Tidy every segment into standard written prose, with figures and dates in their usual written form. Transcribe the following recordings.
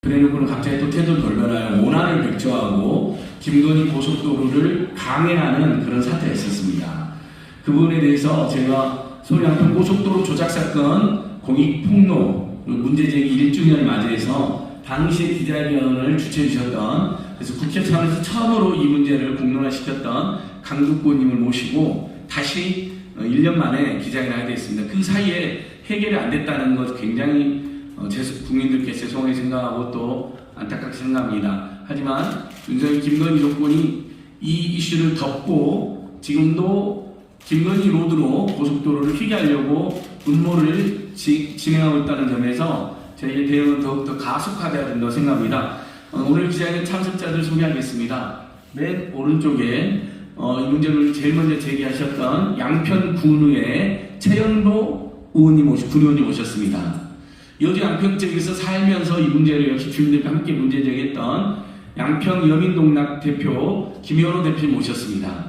그래놓고는 갑자기 또 태도를 돌변하여 원한을 백조하고 김건희 고속도로를 강행하는 그런 사태가 있었습니다. 그 부분에 대해서 제가 서울 양평 고속도로 조작 사건 공익 폭로 문제제기 1주년을 맞이해서 당시 기자회견을 주최해 주셨던, 그래서 국회 차원에서 처음으로 이 문제를 공론화시켰던 강두구님을 모시고 다시 1년 만에 기자회견을 하게 됐습니다. 그 사이에 해결이 안 됐다는 것 굉장히 국민들께 죄송하게 생각하고 또 안타깝게 생각합니다. 하지만 윤석열 김건희 정권이 이 이슈를 덮고 지금도 김건희 로드로 고속도로를 휘게하려고 음모를 진행하고 있다는 점에서 저희의 대응은 더욱더 가속화되어야 된다고 생각합니다. 오늘 기자회견 참석자들 소개하겠습니다. 맨 오른쪽에 이 문제를 제일 먼저 제기하셨던 양평 군의회 최연도 군의원님 오셨습니다. 여주 양평 지역에서 살면서 이 문제를 역시 주민들과 함께 문제 제기했던 양평 여민동락 대표 김현호 대표 모셨습니다.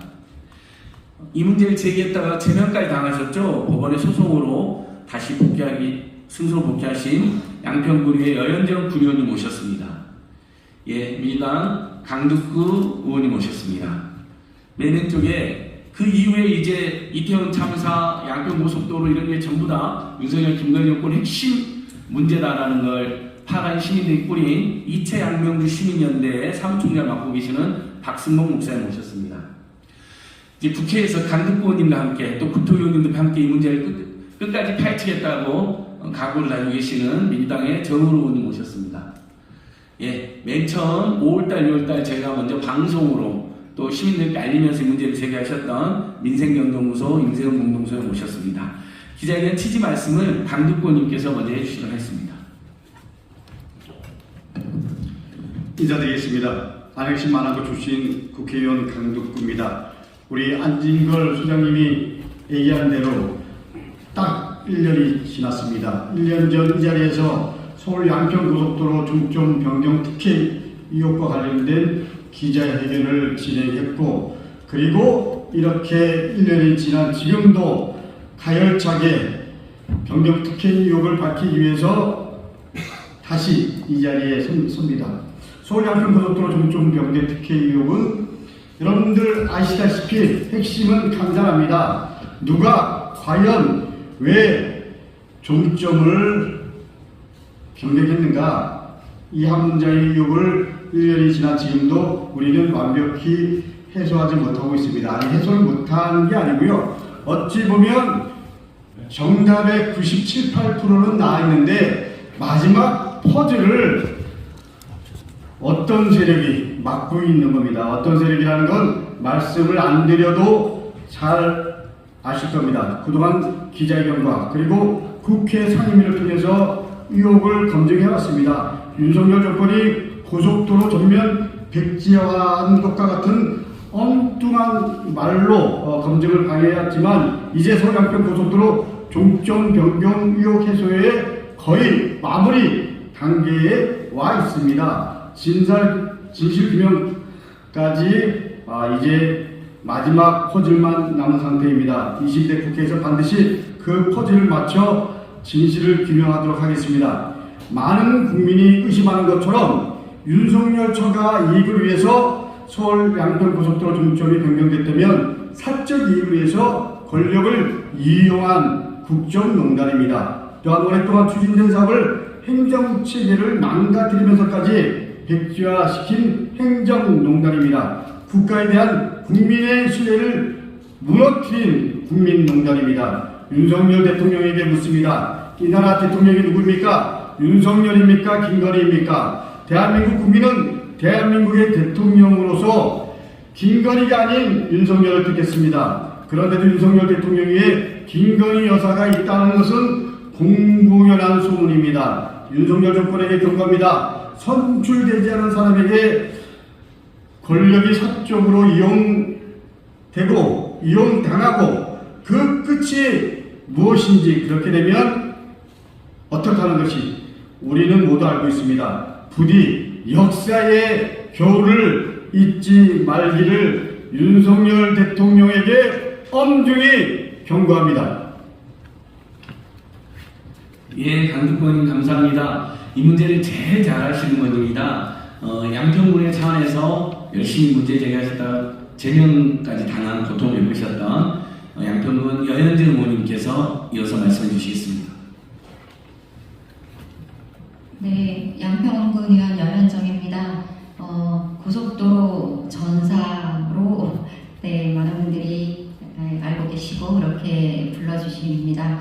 이 문제를 제기했다가 제명까지 당하셨죠. 법원의 소송으로 다시 스스로 복귀하신 양평군의회 여현정 군의원님 모셨습니다. 예, 민주당 강두구 의원님 모셨습니다. 맨 왼쪽에 그 이후에 이제 이태원 참사, 양평고속도로 이런 게 전부 다 윤석열 김건희 정권 핵심 문제다라는 걸 파란 시민들이 꾸린 이채양명주 시민연대의 사무총장을 맡고 계시는 박승목 목사님 모셨습니다. 이제 국회에서 강두구 의원님과 함께 또 국토위원님들과 함께 이 문제를 끝까지 파헤치겠다고 각오를 다지고 계시는 민주당의 정우로 의원님 모셨습니다. 예, 맨 처음 5월달, 6월달 제가 먼저 방송으로 또 시민들께 알리면서 이 문제를 제기하셨던 민생경동구소, 임세훈공동소에 모셨습니다. 기자회견 취지 말씀을 강두구 의원님께서 먼저 해주시도록 하겠습니다. 인사드리겠습니다. 안핵심 만화부 출신 국회의원 강두구입니다. 우리 안진걸 소장님이 얘기한 대로 딱 1년이 지났습니다. 1년 전 이 자리에서 서울 양평고속도로 중점 변경 특혜 의혹과 관련된 기자회견을 진행했고, 그리고 이렇게 1년이 지난 지금도 가열차게 변경 특혜 의혹을 밝히기 위해서 다시 이 자리에 섭니다. 서울 양평고속도로 중점 변경 특혜 의혹은 여러분들 아시다시피 핵심은 간단합니다. 누가 과연 왜 종점을 변경했는가? 이 한 문제의 의혹을 1년이 지난 지금도 우리는 완벽히 해소하지 못하고 있습니다. 아니, 해소를 못한 게 아니고요. 어찌 보면 정답의 97, 8%는 나와 있는데 마지막 퍼즐을 어떤 세력이 막고 있는 겁니다. 어떤 세력이라는 건 말씀을 안 드려도 잘 아실 겁니다. 그동안 기자회견과 그리고 국회 상임위를 통해서 의혹을 검증해왔습니다. 윤석열 정권이 고속도로 전면 백지화한 것과 같은 엉뚱한 말로 검증을 방해했지만 이제 서울 양평 고속도로 종점 변경 의혹 해소에 거의 마무리 단계에 와 있습니다. 진실 규명까지 이제 마지막 퍼즐만 남은 상태입니다. 22대 국회에서 반드시 그 퍼즐을 맞춰 진실을 규명하도록 하겠습니다. 많은 국민이 의심하는 것처럼 윤석열 처가 이익을 위해서 서울 양평 고속도로 종점이 변경됐다면 사적 이익을 위해서 권력을 이용한 국정농단입니다. 또한 오랫동안 추진된 사업을 행정체계를 망가뜨리면서까지 백지화시킨 행정농단입니다. 국가에 대한 국민의 신뢰를 무너뜨린 국민농단입니다. 윤석열 대통령에게 묻습니다. 이 나라 대통령이 누구입니까? 윤석열입니까? 김건희입니까? 대한민국 국민은 대한민국의 대통령으로서 김건희가 아닌 윤석열을 듣겠습니다. 그런데도 윤석열 대통령 위에 김건희 여사가 있다는 것은 공공연한 소문입니다. 윤석열 정권에게 경고합니다. 선출되지 않은 사람에게 권력이 사적으로 이용되고 이용당하고 그 끝이 무엇인지, 그렇게 되면 어떻게 하는 것이 우리는 모두 알고 있습니다. 부디 역사의 교훈을 잊지 말기를 윤석열 대통령에게 엄중히 경고합니다. 예, 강두구 의원님 감사합니다. 이 문제를 제일 잘 아시는 분입니다. 양평군의 차원에서 열심히 문제 제기하셨다 제명까지 당한 고통을 겪으셨던 양평군 여현정 의원님께서 이어서 말씀해 주시겠습니다. 네, 양평군 의원 여현정입니다. 고속도로 전사로 많은 분들이 알고 계시고 그렇게 불러주십니다.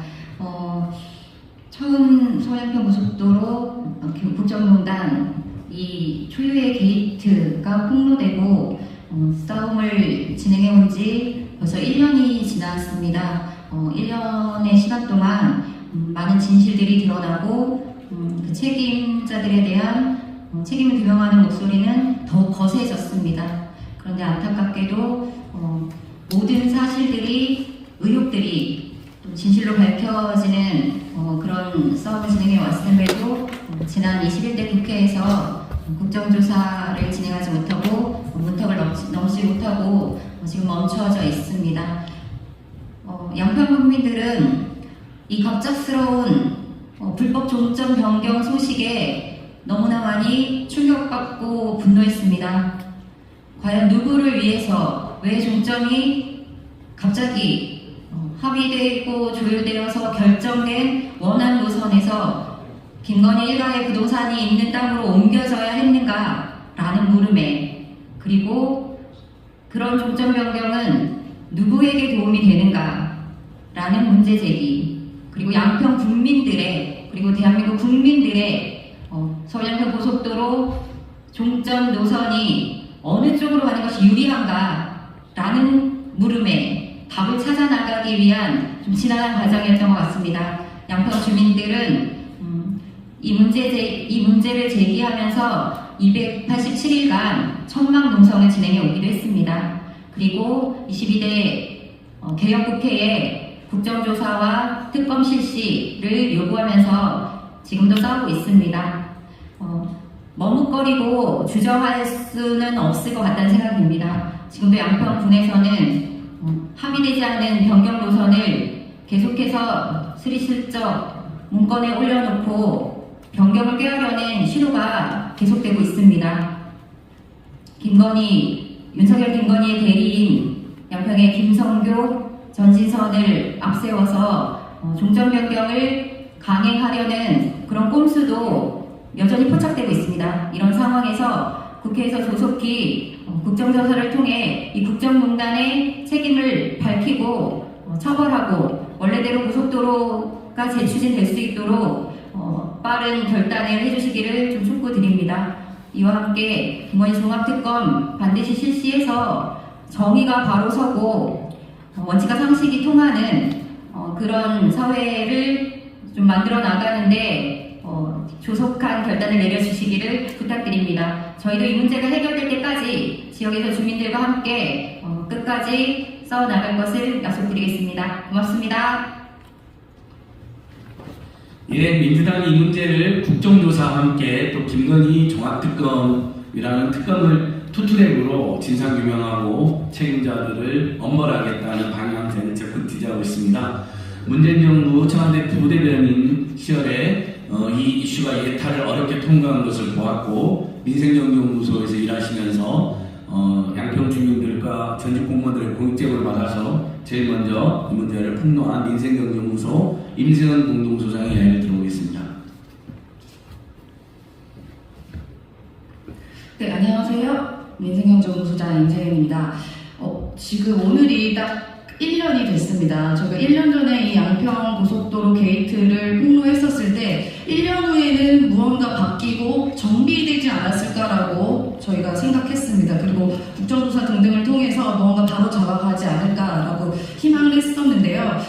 처음 서양평 고속도로 국정농단 이 초유의 게이트가 폭로되고 싸움을 진행해 온 지 벌써 1년이 지났습니다. 1년의 시간 동안 많은 진실들이 드러나고 그 책임자들에 대한 책임을 규명하는 목소리는 더 거세졌습니다. 그런데 안타깝게도 모든 사실들이 의혹들이 또 진실로 밝혀지는 그런 싸움을 진행해 왔음에도 지난 21대 국회에서 국정조사를 진행하지 못하고 문턱을 넘지 못하고 지금 멈춰져 있습니다. 양평 국민들은 이 갑작스러운 불법 종점 변경 소식에 너무나 많이 충격받고 분노했습니다. 과연 누구를 위해서 왜 종점이 갑자기 합의되고 조율되어서 결정된 원안 노선에서 김건희 일가의 부동산이 있는 땅으로 옮겨져야 했는가라는 물음에, 그리고 그런 종점 변경은 누구에게 도움이 되는가라는 문제 제기, 그리고 양평 국민들의, 그리고 대한민국 국민들의 서울 양평 고속도로 종점 노선이 어느 쪽으로 가는 것이 유리한가라는 물음에 답을 찾아 나가기 위한 좀 지난한 과정이었던 것 같습니다. 양평 주민들은 이 문제를 제기하면서 287일간 천막 농성을 진행해 오기도 했습니다. 그리고 22대 개혁국회에 국정조사와 특검 실시를 요구하면서 지금도 싸우고 있습니다. 머뭇거리고 주저할 수는 없을 것 같다는 생각입니다. 지금도 양평군에서는 합의되지 않은 변경 노선을 계속해서 스리슬쩍 문건에 올려놓고 변경을 꾀하려는 시도가 계속되고 있습니다. 윤석열 김건희의 대리인 양평의 김성교 전지선을 앞세워서 종점 변경을 강행하려는 그런 꼼수도 여전히 포착되고 있습니다. 이런 상황에서 국회에서 조속히 국정조사를 통해 이 국정농단의 책임을 밝히고 처벌하고 원래대로 고속도로가 재추진될 수 있도록 빠른 결단을 해주시기를 좀 촉구드립니다. 이와 함께 김건희 종합특검 반드시 실시해서 정의가 바로 서고 원칙과 상식이 통하는 그런 사회를 좀 만들어 나가는데 조속한 결단을 내려주시기를 부탁드립니다. 저희도 이 문제가 해결될 때까지 지역에서 주민들과 함께 끝까지 싸워나갈 것을 약속드리겠습니다. 고맙습니다. 예, 민주당이 이 문제를 국정조사와 함께 또 김건희 종합특검이라는 특검을 투트랙으로 진상규명하고 책임자들을 엄벌하겠다는 방향제를 적극 지지하고 있습니다. 문재인 정부 청와대 부대변인 시절에 이 이슈가 예탈을 어렵게 통과한 것을 보았고, 민생경제연구소에서 일하시면서 양평 주민들과 전직 공무원들의 공익제보를 받아서 제일 먼저 이 문제를 폭로한 민생경제연구소 임세현 공동소장의 이야기를 들어보겠습니다. 네, 안녕하세요. 민생경제연구소장 임세현입니다. 지금 오늘이 딱 1년이 됐습니다. 저희가 1년 전에 이 양평 고속도로 게이트를 폭로했었을 때 1년 후에는 무언가 바뀌고 정비되지 않았을까라고 저희가 생각했습니다. 그리고 국정조사 등등을 통해서 무언가 바로 잡아가지 않을까라고 희망을 했었는데요.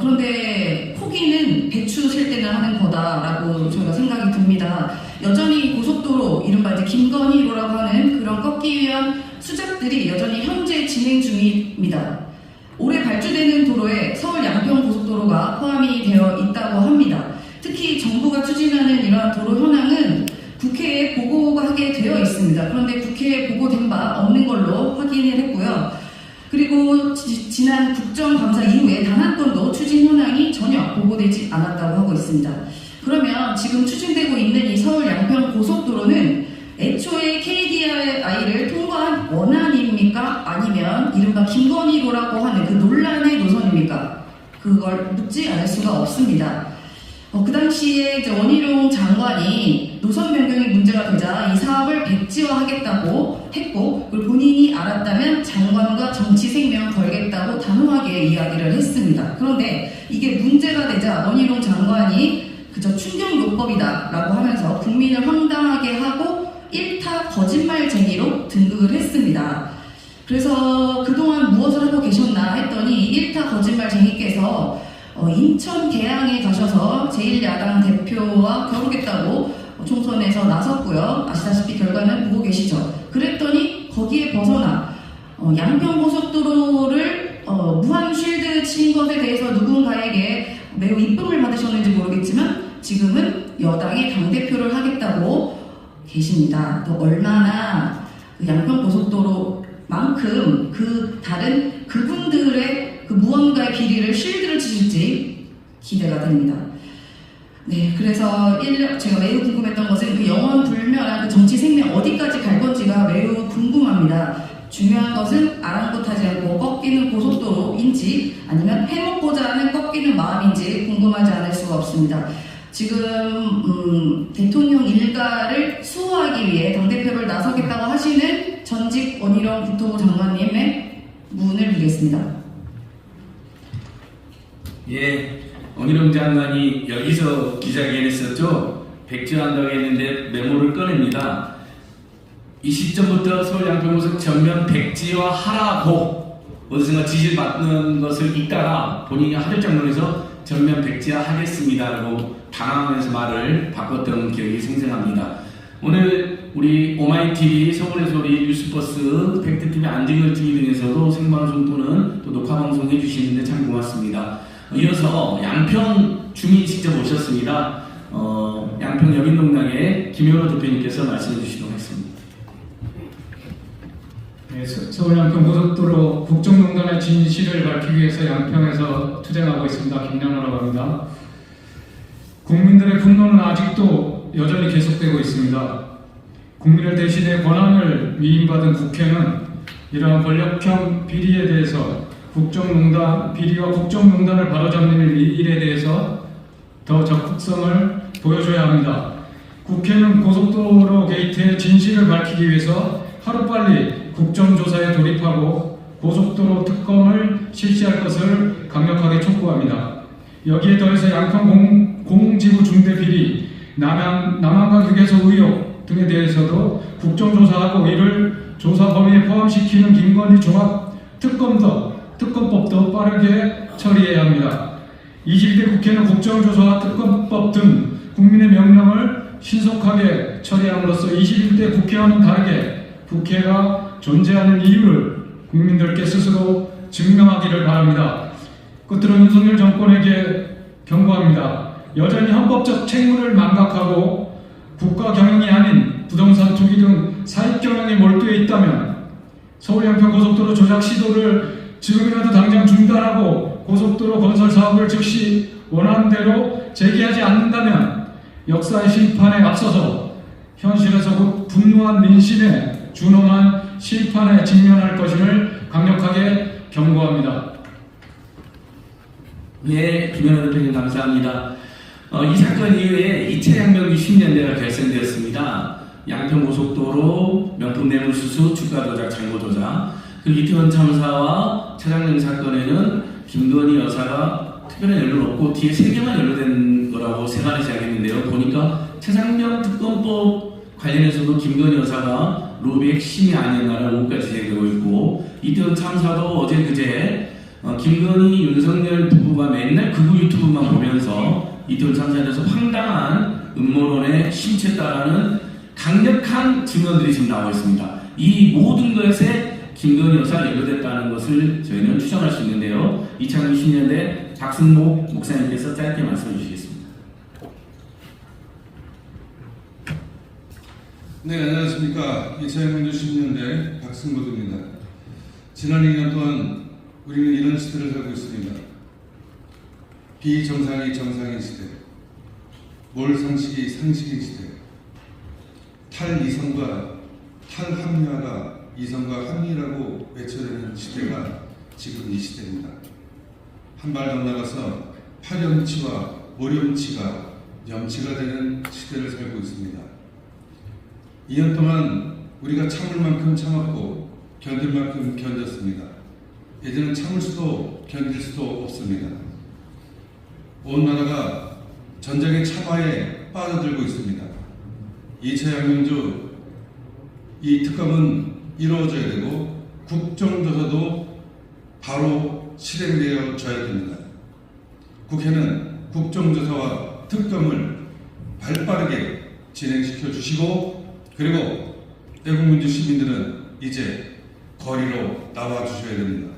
그런데 포기는 배추 셀 때나 하는 거다라고 저희가 생각이 듭니다. 여전히 고속도로, 이른바 이제 김건희로라고 하는 그런 꺾기 위한 수작들이 여전히 현재 진행 중입니다. 올해 발주되는 도로에 서울 양평 고속도로가 포함이 되어 있다고 합니다. 특히 정부가 추진하는 이러한 도로 현황은 국회에 보고하게 되어 있습니다. 그런데 국회에 보고된 바 없는 걸로 확인을 했고요. 그리고 지난 국정감사 이후에 단 한 건도 추진 현황이 전혀 보고되지 않았다고 하고 있습니다. 그러면 지금 추진되고 있는 이 서울 양평 고속도로는 애초에 KDI를 통과한 원안입니까? 아니면 이른바 김건희로라고 하는 그 논란의 노선입니까? 그걸 묻지 않을 수가 없습니다. 그 당시에 이제 원희룡 장관이 노선 변경이 문제가 되자 이 사업을 백지화하겠다고 했고, 그리고 본인이 알았다면 장관과 정치 생명 걸겠다고 단호하게 이야기를 했습니다. 그런데 이게 문제가 되자 원희룡 장관이 그저 충격요법이다라고 하면서 국민을 황당하게 하고 일타 거짓말쟁이로 등극을 했습니다. 그래서 그동안 무엇을 하고 계셨나 했더니 일타 거짓말쟁이께서 인천 계양에 가셔서 제1야당 대표와 겨루겠다고 총선에서 나섰고요. 아시다시피 결과는 보고 계시죠. 그랬더니 거기에 벗어나 양평고속도로를 무한 쉴드 친 것에 대해서 누군가에게 매우 이쁨을 받으셨는지 모르겠지만 지금은 여당의 당대표를 하겠다고 계십니다. 또 얼마나 그 양평고속도로만큼 그 다른 그분들의 그 무언가의 비리를 쉴드를 치실지 기대가 됩니다. 네, 그래서 제가 매우 궁금했던 것은 그 영원불멸한 그 정치 생명 어디까지 갈 건지가 매우 궁금합니다. 중요한 것은 아랑곳하지 않고 꺾이는 고속도로인지 아니면 해먹고자 하는 꺾이는 마음인지 궁금하지 않을 수가 없습니다. 지금 대통령 일가를 수호하기 위해 당대표를 나서겠다고 하시는 전직 원희룡 국토부 장관님의 문을 비겠습니다. 예, 원희룡 장관이 여기서 기자회견했었죠. 백지화한다고 했는데 메모를 꺼냅니다. 이 시점부터 서울 양평고속 전면 백지화하라고 어디선가 지시를 받는 것을 잇따라 본인이 하들장론에서 전면 백지화하겠습니다라고 당황하면서 말을 바꿨던 기억이 생생합니다. 오늘 우리 오마이TV, 서울의 소리, 뉴스버스, 팩트TV, 안진걸TV 등에서도 생방송 또는 또 녹화방송 해주시는데 참 고맙습니다. 이어서 양평 주민 직접 오셨습니다. 양평 여민농당의 김효로 대표님께서 말씀해 주시도록 하겠습니다. 네, 서울 양평 고속도로 국정농단의 진실을 밝히기 위해서 양평에서 투쟁하고 있습니다. 김연아라고 합니다. 국민들의 분노는 아직도 여전히 계속되고 있습니다. 국민을 대신해 권한을 위임받은 국회는 이러한 권력형 비리에 대해서 비리와 국정농단을 바로잡는 일에 대해서 더 적극성을 보여줘야 합니다. 국회는 고속도로 게이트의 진실을 밝히기 위해서 하루빨리 국정조사에 돌입하고 고속도로 특검을 실시할 것을 강력하게 촉구합니다. 여기에 더해서 양평 공공지구 중대비리, 남한강 휴게소 의혹 등에 대해서도 국정조사하고 이를 조사 범위에 포함시키는 김건희 특검법도 빠르게 처리해야 합니다. 21대 국회는 국정조사와 특검법 등 국민의 명령을 신속하게 처리함으로써 21대 국회와는 다르게 국회가 존재하는 이유를 국민들께 스스로 증명하기를 바랍니다. 끝으로 윤석열 정권에게 경고합니다. 여전히 헌법적 책무를 망각하고 국가 경영이 아닌 부동산 투기 등 사익 경영에 몰두해 있다면 서울 양평 고속도로 조작 시도를 지금이라도 당장 중단하고 고속도로 건설 사업을 즉시 원하는 대로 재개하지 않는다면 역사의 심판에 앞서서 현실에서 곧 분노한 민심에 준엄한 심판에 직면할 것임을 강력하게 경고합니다. 네, 김연아 대표님 감사합니다. 이 사건 이후에 2차 양평 60년대가 결성되었습니다. 양평고속도로 명품 뇌물수수, 주가조작, 잔고조작, 그 이태원 참사와 차장님 사건에는 김건희 여사가 특별한 연루는 없고 뒤에 3개만 연루된 거라고 생각을 시작했는데요. 보니까 차장명 특검법 관련해서도 김건희 여사가 로비의 핵심이 아니었나라는 의혹까지 제기되고 있고, 이태원 참사도 어제 그제 김건희 윤석열 부부가 맨날 극우 유튜브만 보면서 이태원 참사에 대해서 황당한 음모론에 심취했다라는 강력한 증언들이 지금 나오고 있습니다. 이 모든 것에 김건희 여사가 연루됐다는 것을 저희는 추정할 수 있는데요. 2020년대 박승목 목사님께서 짧게 말씀해 주시겠습니다. 네, 안녕하십니까. 2060년대 박승모입니다. 지난 2년 동안 우리는 이런 시대를 살고 있습니다. 비정상이 정상인 시대. 몰상식이 상식의 시대, 탈이성과 탈합리화가 이성과 합리라고 외쳐내는 시대가 지금 이 시대입니다. 한 발 더 나가서 파렴치와 오렴치가 염치가 되는 시대를 살고 있습니다. 2년 동안 우리가 참을 만큼 참았고 견딜 만큼 견뎠습니다. 이제는 참을 수도 견딜 수도 없습니다. 온 나라가 전쟁의 참화에 빠져들고 있습니다. 2차 양명주 이 특검은 이루어져야 되고 국정조사도 바로 실행되어져야 됩니다. 국회는 국정조사와 특검을 발빠르게 진행시켜 주시고, 그리고 애국민주 시민들은 이제 거리로 나와 주셔야 됩니다.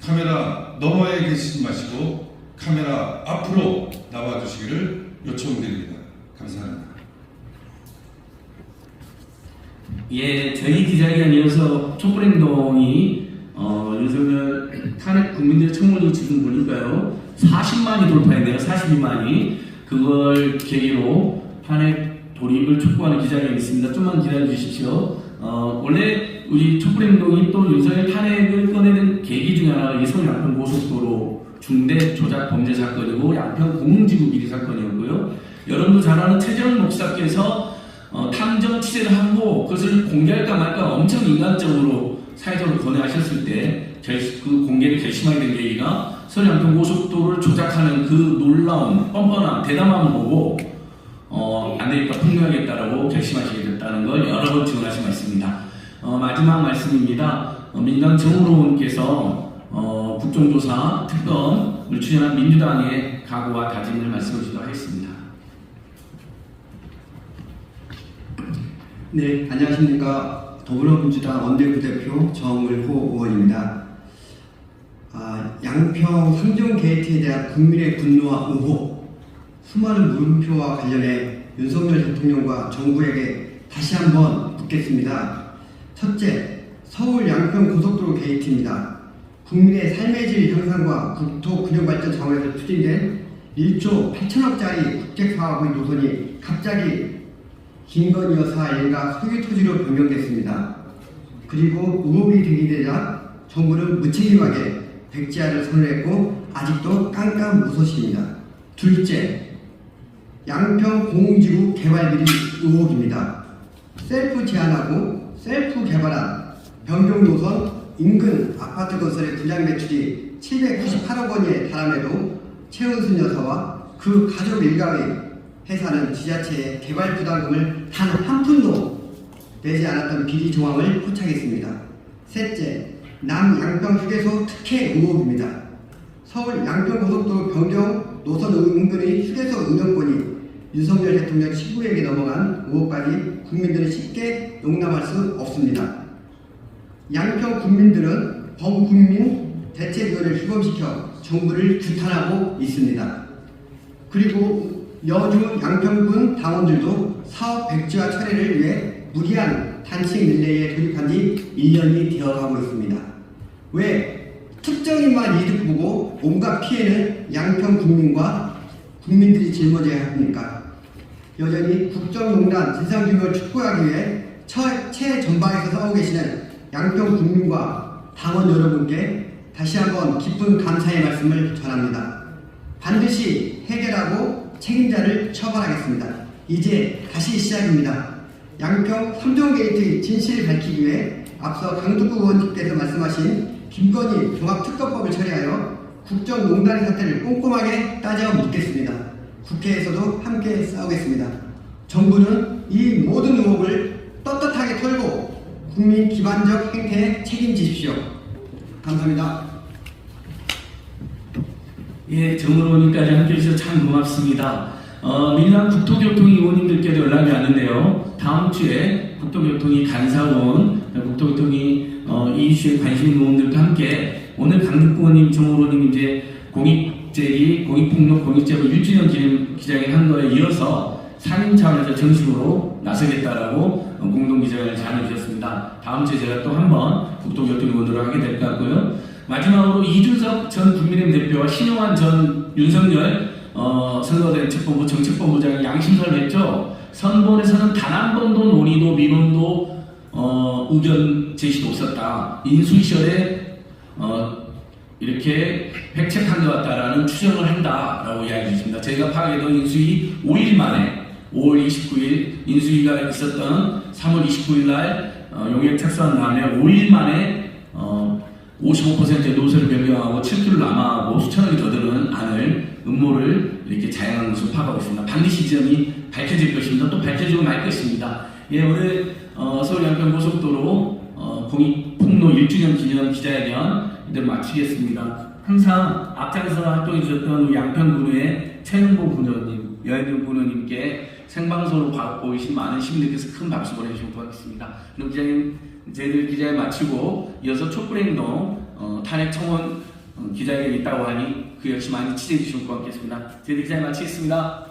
카메라 너머에 계시지 마시고 카메라 앞으로 나와 주시기를 요청드립니다. 감사합니다. 예, 저희 기자회견 이어서 촛불행동이 윤석열 탄핵 국민들의 청원이 지금 보니까요 40만이 돌파했네요. 42만이. 그걸 계기로 탄핵 돌입을 촉구하는 기자회견이 있습니다. 좀만 기다려 주십시오. 원래 우리 촛불행동이 또 윤석열 탄핵을 꺼내는 계기 중에 하나가 이 서울 양평 고속도로 중대 조작 범죄 사건이고 양평 공흥지구 비리 사건이었고요. 여러분도 잘 아는 최재형 목사께서 탐정 취재를 하고 그것을 공개할까 말까 엄청 인간적으로 사회적으로 권해하셨을 때 그 공개를 결심하게 된 계기가 서울 양평 고속도로를 조작하는 그 놀라운 뻔뻔함, 대담함을 보고 안 되니까 폭로하겠다라고 결심하시게 됐다는 걸 여러 번 증언하신 말씀입니다. 마지막 말씀입니다. 민주당 정우로원께서 국정조사 특검을 추진한 민주당의 각오와 다짐을 말씀해 주시도록 하겠습니다. 네, 안녕하십니까. 더불어민주당 원내부대표 정을호 의원입니다. 양평 상종 게이트에 대한 국민의 분노와 의혹, 수많은 물음표와 관련해 윤석열 대통령과 정부에게 다시 한번 묻겠습니다. 첫째, 서울 양평 고속도로 게이트입니다. 국민의 삶의 질 향상과 국토 균형 발전 차원에서 추진된 1조 8천억짜리 국책사업의 노선이 갑자기 김건희 여사 일가 소유 토지로 변경됐습니다. 그리고 의혹이 제기되자 정부는 무책임하게 백지화를 선언했고 아직도 깜깜무소식입니다. 둘째, 양평 공흥지구 개발 비리 의혹입니다. 셀프 제한하고 셀프 개발한 변경 노선 인근 아파트 건설의 분양 매출이 798억 원에 달함에도 최은순 여사와 그 가족 일가의 회사는 지자체에 개발 부담금을 단 한 푼도 내지 않았던 비리 조항을 포착했습니다. 셋째, 남양평 휴게소 특혜 의혹입니다. 서울 양평고속도로 변경 노선 인근의 휴게소 운영권이 윤석열 대통령 친구에게 넘어간 의혹까지 국민들은 쉽게 용납할 수 없습니다. 양평 국민들은 범국민 대책위원회를 휴범시켜 정부를 규탄하고 있습니다. 그리고 여주 양평군 당원들도 사업 백지화 철회를 위해 무리한 단식 릴레이에 돌입한 지 1년이 되어가고 있습니다. 왜 특정인만 이득 보고 온갖 피해는 양평 국민과 국민들이 짊어져야 합니까? 여전히 국정농단 진상규명을 촉구하기 위해 최전방에서 싸우고 계시는 양평 국민과 당원 여러분께 다시 한번 깊은 감사의 말씀을 전합니다. 반드시 해결하고 책임자를 처벌하겠습니다. 이제 다시 시작입니다. 양평 3종 게이트 진실을 밝히기 위해 앞서 강두구 의원님께서 말씀하신 김건희 종합특검법을 처리하여 국정농단의 사태를 꼼꼼하게 따져 묻겠습니다. 국회에서도 함께 싸우겠습니다. 정부는 이 모든 의혹을 떳떳하게 털고 국민 기반적 행태에 책임지십시오. 감사합니다. 예, 정으로니까지 함께 해주셔서 참 고맙습니다. 민주당 국토교통위 의원님들께도 연락이 왔는데요. 다음 주에 국토교통위 간사원, 국토교통위 이 이슈에 관심 있는 의원들과 함께 오늘 강득구 의원님, 정의원님 이제 공익제기, 공익폭력, 공익제보 1주년 기념 기자회견 한 거에 이어서 3인 차원에서 정식으로 나서겠다라고 공동기자회견을 제안해 주셨습니다. 다음 주에 제가 또 한번 국토교통위 의원으로 하게 될 것 같고요. 마지막으로 이준석 전 국민의힘 대표와 신용환 전 윤석열 선거대책본부 정책본부장이 양심선을 했죠. 선본에서는 단 한 번도 논의도 민원도 의견 제시도 없었다. 인수위 시절에 이렇게 획책한 것 같다라는 추정을 한다라고 이야기했습니다. 저희가 파악해도 인수위 5일 만에 5월 29일 인수위가 있었던 3월 29일 날 용역 착수한 다음에 5일 만에 55%의 노선을 변경하고 7km 남하하고 수천억이 더 드는 안을 음모를 이렇게 자행한 것으로 파악하고 있습니다. 반드시 이 점이 밝혀질 것입니다. 또 밝혀지고 말 것입니다. 예, 오늘 서울 양평고속도로 공익폭로 1주년 기념 기자회견 이들 마치겠습니다. 항상 앞장서 활동해 주셨던 우리 양평군의 최능보 군의원님, 여현준 군의원님께 생방송으로 보이신 많은 시민들께서 큰 박수 보내주시면 고맙겠습니다. 그럼 기자님, 저희들 기자회 마치고 이어서 촛불행동 탄핵 청원 기자회견이 있다고 하니 그 역시 많이 취재해 주시면 고맙겠습니다. 저희들 기자회 마치겠습니다.